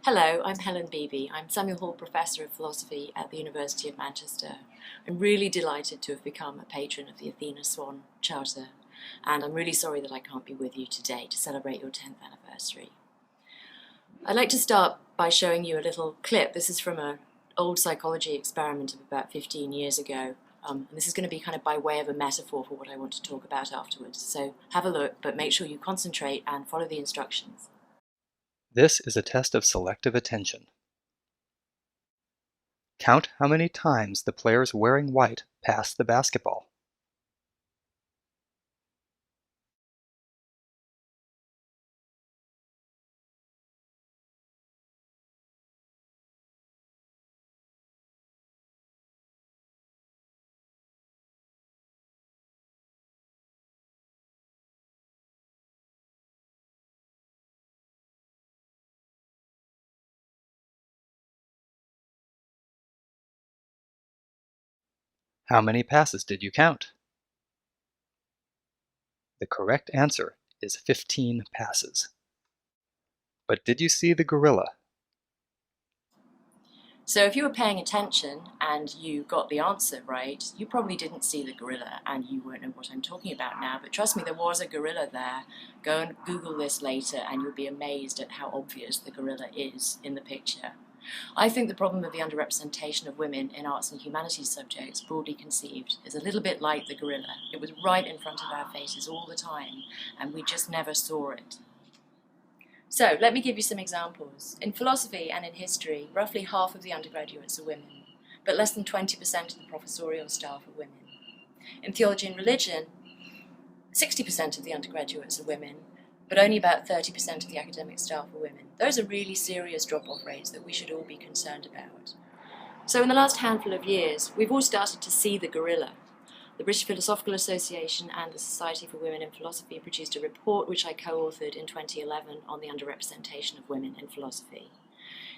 Hello, I'm Helen Beebee. I'm Samuel Hall Professor of Philosophy at the University of Manchester. I'm really delighted to have become a patron of the Athena SWAN Charter, and I'm really sorry that I can't be with you today to celebrate your 10th anniversary. I'd like to start by showing you a little clip. This is from an old psychology experiment of about 15 years ago. And this is going to be kind of by way of a metaphor for what I want to talk about afterwards. So have a look, but make sure you concentrate and follow the instructions. This is a test of selective attention. Count how many times the players wearing white pass the basketball. How many passes did you count? The correct answer is 15 passes. But did you see the gorilla? So if you were paying attention and you got the answer right, you probably didn't see the gorilla and you won't know what I'm talking about now, but trust me, there was a gorilla there. Go and Google this later and you'll be amazed at how obvious the gorilla is in the picture. I think the problem of the underrepresentation of women in arts and humanities subjects, broadly conceived, is a little bit like the gorilla. It was right in front of our faces all the time and we just never saw it. So let me give you some examples. In philosophy and in history, roughly half of the undergraduates are women, but less than 20% of the professorial staff are women. In theology and religion, 60% of the undergraduates are women, but only about 30% of the academic staff are women. Those are really serious drop-off rates that we should all be concerned about. So in the last handful of years, we've all started to see the gorilla. The British Philosophical Association and the Society for Women in Philosophy produced a report which I co-authored in 2011 on the underrepresentation of women in philosophy.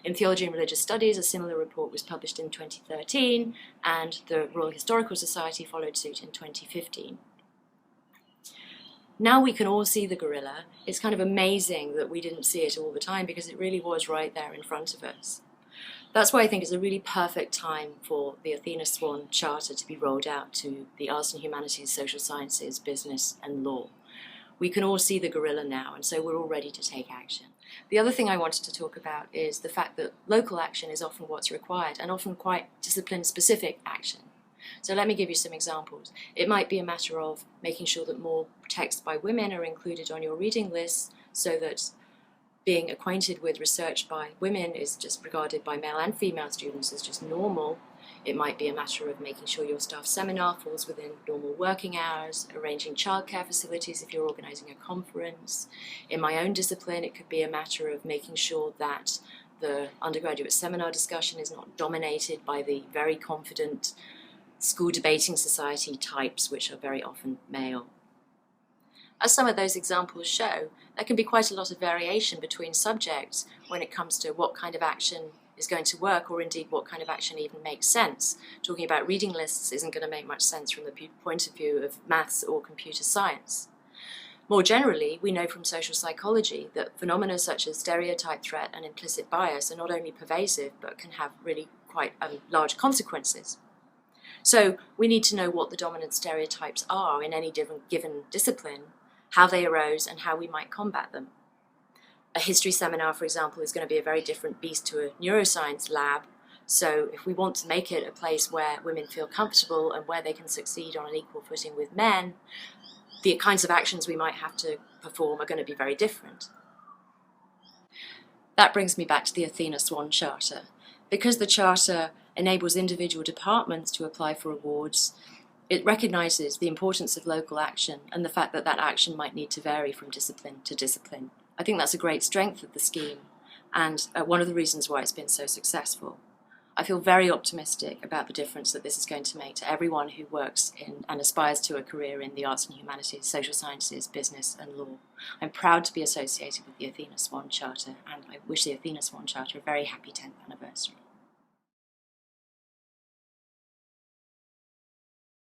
In Theology and Religious Studies, a similar report was published in 2013, and the Royal Historical Society followed suit in 2015. Now we can all see the gorilla. It's kind of amazing that we didn't see it all the time because it really was right there in front of us. That's why I think it's a really perfect time for the Athena SWAN Charter to be rolled out to the arts and humanities, social sciences, business and law. We can all see the gorilla now, and so we're all ready to take action. The other thing I wanted to talk about is the fact that local action is often what's required, and often quite discipline-specific action. So let me give you some examples. It might be a matter of making sure that more texts by women are included on your reading lists so that being acquainted with research by women is just regarded by male and female students as just normal. It might be a matter of making sure your staff seminar falls within normal working hours, arranging childcare facilities if you're organising a conference. In my own discipline, it could be a matter of making sure that the undergraduate seminar discussion is not dominated by the very confident school debating society types, which are very often male. As some of those examples show, there can be quite a lot of variation between subjects when it comes to what kind of action is going to work, or indeed what kind of action even makes sense. Talking about reading lists isn't going to make much sense from the point of view of maths or computer science. More generally, we know from social psychology that phenomena such as stereotype threat and implicit bias are not only pervasive, but can have really quite large consequences. So we need to know what the dominant stereotypes are in any given discipline, how they arose, and how we might combat them. A history seminar, for example, is going to be a very different beast to a neuroscience lab. So if we want to make it a place where women feel comfortable and where they can succeed on an equal footing with men, the kinds of actions we might have to perform are going to be very different. That brings me back to the Athena SWAN Charter. Because the Charter enables individual departments to apply for awards, it recognises the importance of local action and the fact that that action might need to vary from discipline to discipline. I think that's a great strength of the scheme, and one of the reasons why it's been so successful. I feel very optimistic about the difference that this is going to make to everyone who works in and aspires to a career in the arts and humanities, social sciences, business and law. I'm proud to be associated with the Athena SWAN Charter, and I wish the Athena SWAN Charter a very happy 10th anniversary.